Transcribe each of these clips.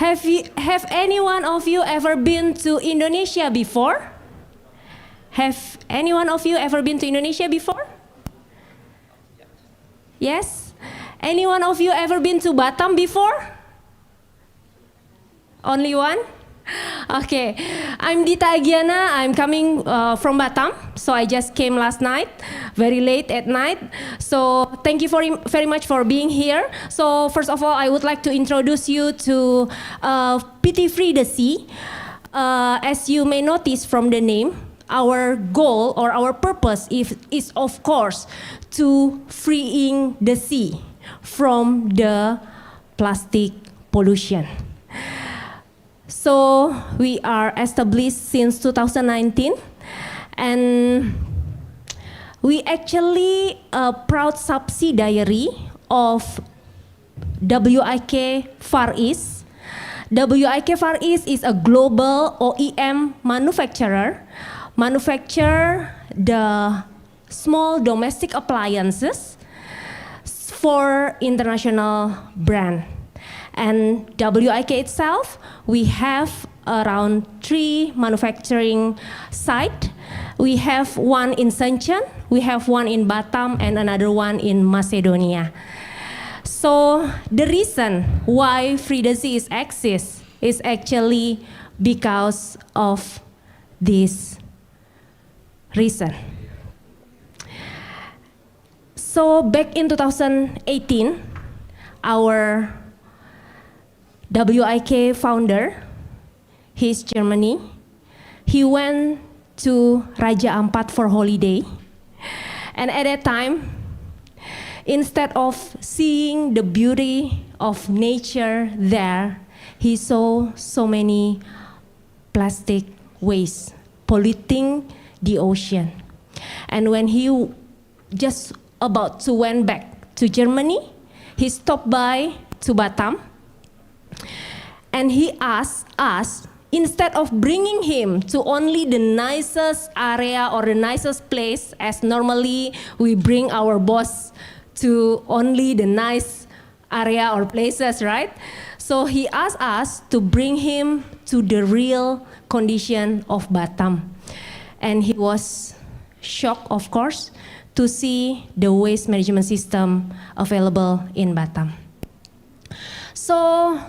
Have any one of you ever been to Indonesia before? Have any one of you ever been to Indonesia before? Yes? Any one of you ever been to Batam before? Only one? Okay, I'm Dita Agiana. I'm coming from Batam. So I just came last night, very late at night. So thank you very much for being here. So first of all, I would like to introduce you to PT Free the Sea. As you may notice from the name, our goal or our purpose is of course to freeing the sea from the plastic pollution. So we are established since 2019, and we actually a proud subsidiary of WIK Far East. WIK Far East is a global OEM manufacturer, manufacture the small domestic appliances for international brand. And WIK itself, we have around 3 manufacturing sites. We have one in Shenzhen, we have one in Batam, and another one in Macedonia. So the reason why Free the Sea exists is actually because of this reason. So back in 2018, our WIK founder, he's Germany. He went to Raja Ampat for holiday. And at that time, instead of seeing the beauty of nature there, he saw so many plastic waste polluting the ocean. And when he just about to went back to Germany, he stopped by to Batam. And he asked us, instead of bringing him to only the nicest area or the nicest place, as normally we bring our boss to only the nice area or places, right? So he asked us to bring him to the real condition of Batam. And he was shocked, of course, to see the waste management system available in Batam. So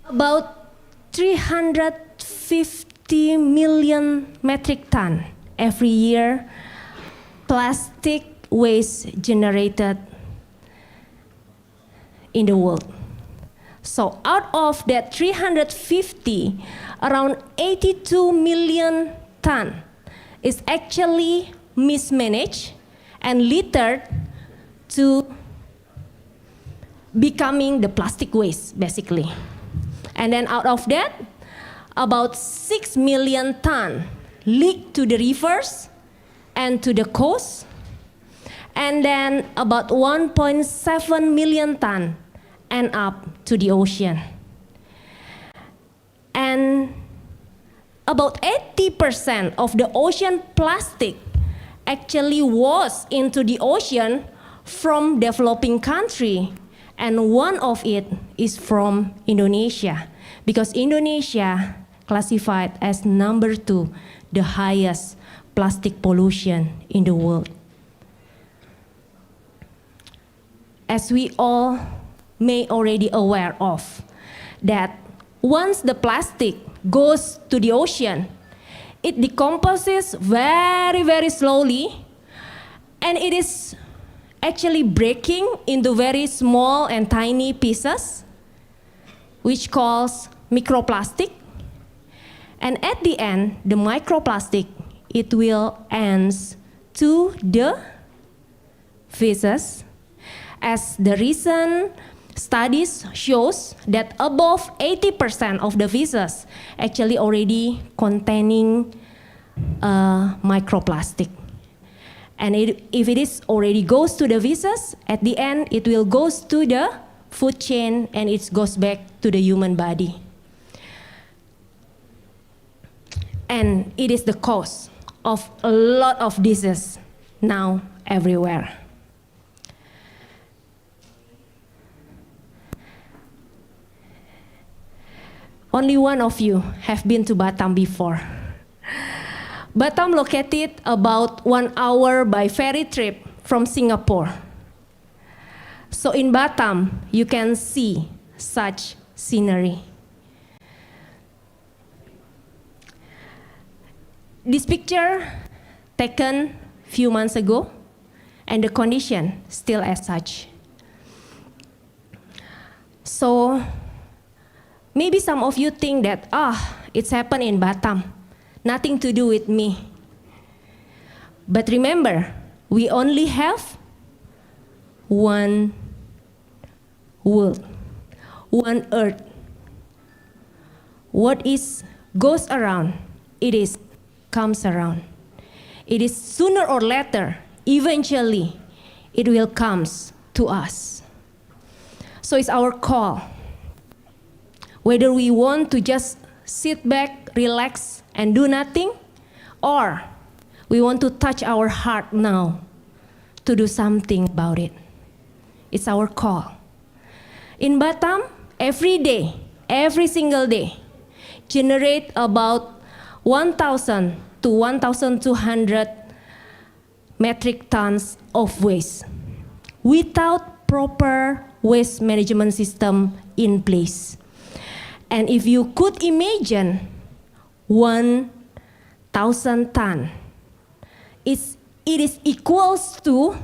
about 350 million metric ton every year plastic waste generated in the world. So out of that 350, around 82 million ton is actually mismanaged and littered to becoming the plastic waste, basically. And then out of that, about 6 million ton leak to the rivers and to the coast. And then about 1.7 million ton end up to the ocean. And about 80% of the ocean plastic actually was into the ocean from developing country. And one of it is from Indonesia, because Indonesia classified as number 2, the highest plastic pollution in the world. As we all may already aware of, that once the plastic goes to the ocean, it decomposes very, very slowly, and it is actually breaking into very small and tiny pieces, which calls microplastic. And at the end, the microplastic, it will ends to the feces. As the recent studies shows that above 80% of the feces actually already containing microplastic. And if it is already goes to the feces, at the end it will goes to the food chain and it goes back to the human body. And it is the cause of a lot of diseases now everywhere. only one of you have been to Batam before. Batam located about 1 hour by ferry trip from Singapore. So in Batam, you can see such scenery. This picture taken few months ago, and the condition still as such. So maybe some of you think that, it's happened in Batam, nothing to do with me. But remember, we only have one world, one earth. What goes around, comes around. It is sooner or later, eventually, it will come to us. So it's our call. Whether we want to just sit back, relax, and do nothing, or we want to touch our heart now to do something about it. It's our call. In Batam, every day, every single day, generate about 1,000 to 1,200 metric tons of waste without proper waste management system in place. And if you could imagine 1,000 tons, it is equals to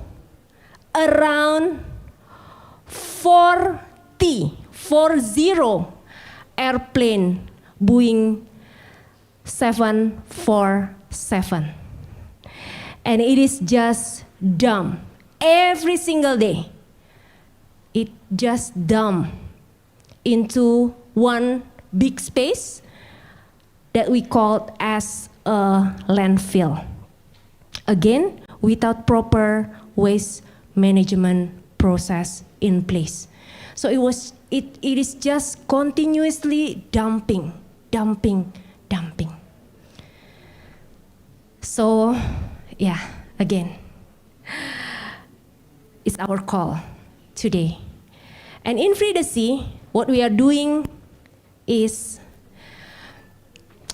around 40 airplane Boeing 747. And it is just dumped every single day. It just dumped into one big space that we call as a landfill. Again, without proper waste management process in place. So it is just continuously dumping. So, again, it's our call today. And in Free the Sea, what we are doing is,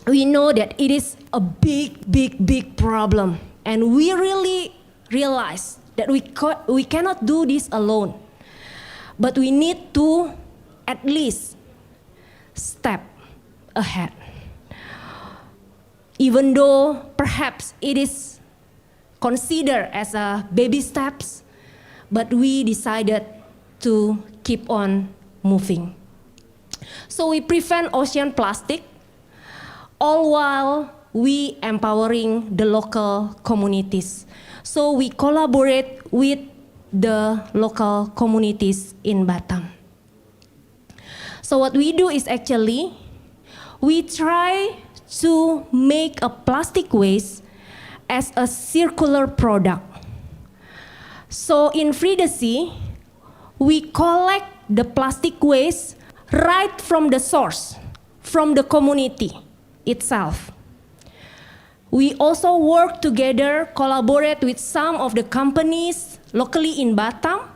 we know that it is a big problem. And we really realize that we cannot do this alone. But we need to at least step ahead. Even though perhaps it is considered as a baby steps, but we decided to keep on moving. So we prevent ocean plastic, all while we empowering the local communities. So we collaborate with the local communities in Batam. So what we do is actually, we try to make a plastic waste as a circular product. So in Free the Sea, we collect the plastic waste right from the source, from the community itself. We also work together, collaborate with some of the companies locally in Batam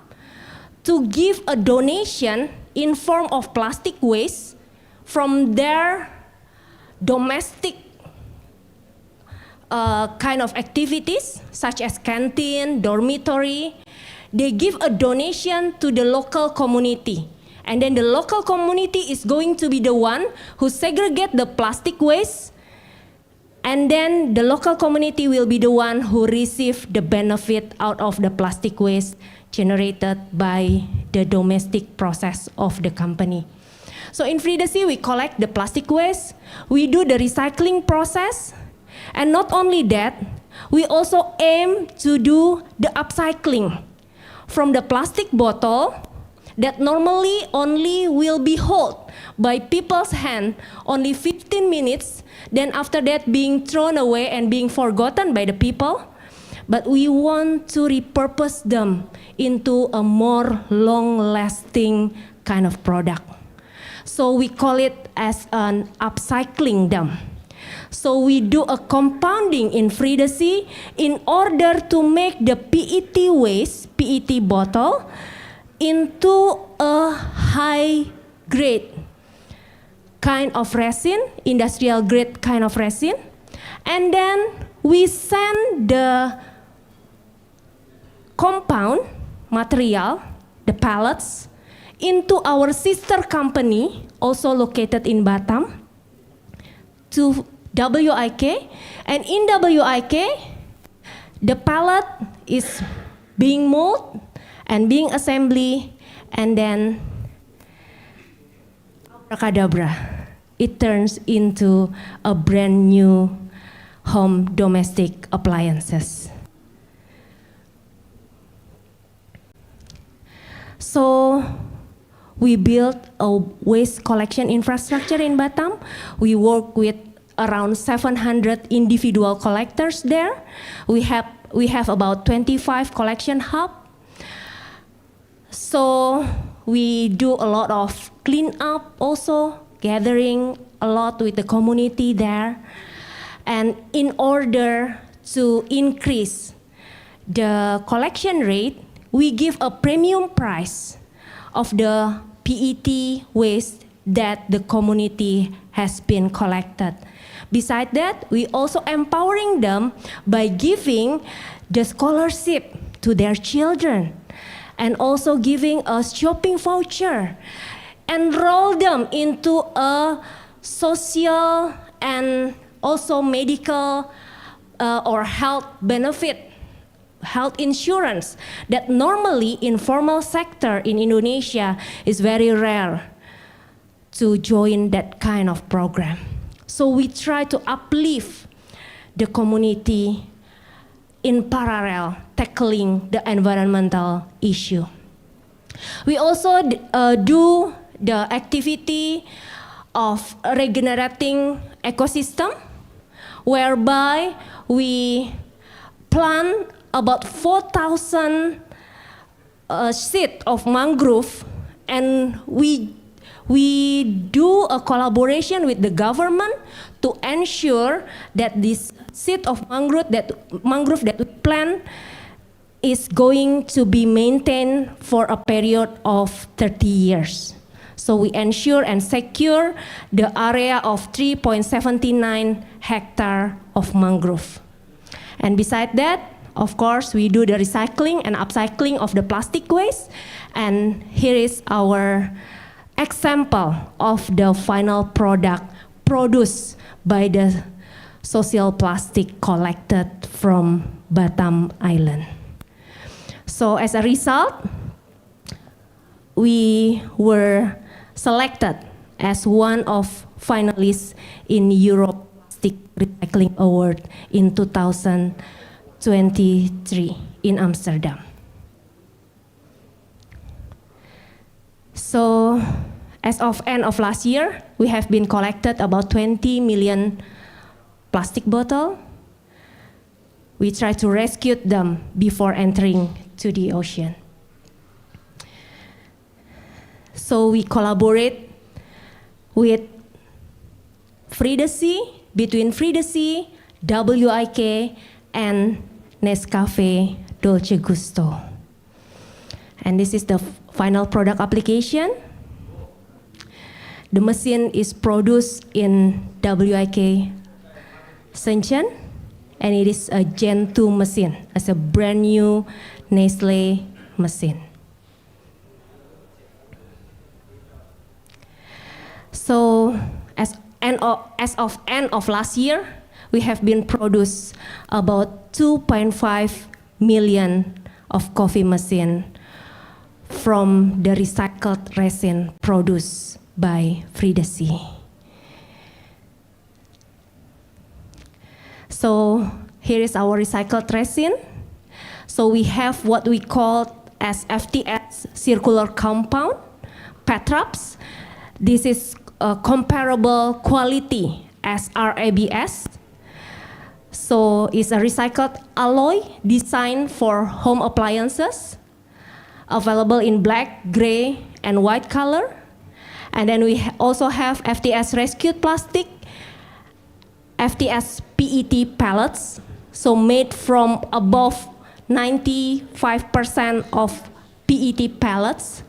to give a donation in form of plastic waste from their domestic kind of activities, such as canteen, dormitory. They give a donation to the local community. And then the local community is going to be the one who segregate the plastic waste. And then the local community will be the one who receive the benefit out of the plastic waste generated by the domestic process of the company. So in Free the Sea, we collect the plastic waste, we do the recycling process, and not only that, we also aim to do the upcycling from the plastic bottle that normally only will be held by people's hand only 15 minutes, then after that being thrown away and being forgotten by the people. But we want to repurpose them into a more long-lasting kind of product. So we call it as an upcycling them. So we do a compounding in Free the Sea in order to make the PET waste, PET bottle, into a high grade kind of resin, industrial grade kind of resin, and then we send the compound material, the pellets, into our sister company, also located in Batam, to WIK, and in WIK, the pellet is being molded and being assembled, and then abracadabra, it turns into a brand new home domestic appliances. So we built a waste collection infrastructure in Batam. We work with around 700 individual collectors there. We have about 25 collection hubs. So we do a lot of cleanup also, gathering a lot with the community there. And in order to increase the collection rate, we give a premium price of the PET waste that the community has been collected. Besides that, we also empowering them by giving the scholarship to their children and also giving a shopping voucher, enroll them into a social and also medical or health benefit, health insurance that normally in formal sector in Indonesia is very rare to join that kind of program. So we try to uplift the community in parallel tackling the environmental issue. We also do the activity of regenerating ecosystem, whereby we plant about 4,000 seed of mangrove, and we do a collaboration with the government to ensure that this seed of mangrove that we plant is going to be maintained for a period of 30 years. So we ensure and secure the area of 3.79 hectare of mangrove. And beside that, of course, we do the recycling and upcycling of the plastic waste. And here is our example of the final product produced by the social plastic collected from Batam Island. So as a result, we were selected as one of finalists in Europe Plastic Recycling Award in 2023 in Amsterdam. So as of end of last year, we have been collected about 20 million plastic bottles. We try to rescue them before entering to the ocean. So we collaborate with Free the Sea, between Free the Sea, WIK, and Nescafe Dolce Gusto. And this is the final product application. The machine is produced in WIK Shenzhen, and it is a Gen 2 machine, as a brand new Nestle machine. So as of end of last year, we have been produced about 2.5 million of coffee machine from the recycled resin produced by Free the Sea. So here is our recycled resin. So we have what we call as FTS circular compound, PETRAPS. This is a comparable quality as RABS. So it's a recycled alloy designed for home appliances, available in black, gray, and white color. And then we also have FTS rescued plastic, FTS PET pellets, so made from above 95% of PET pellets.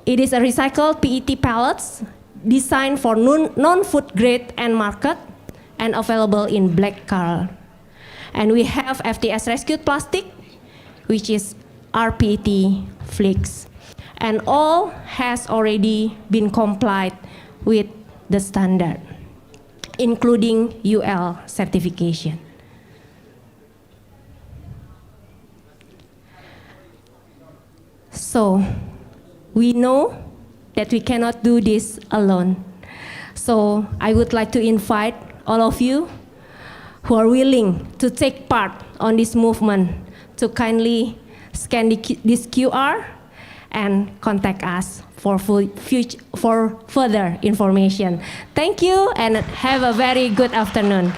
It is a recycled PET pellets designed for non-food grade end market and available in black color. And we have FTS rescued plastic, which is rPET flakes. And all has already been complied with the standard, including UL certification. So we know that we cannot do this alone. So I would like to invite all of you who are willing to take part on this movement to kindly scan this QR and contact us for further information. Thank you and have a very good afternoon.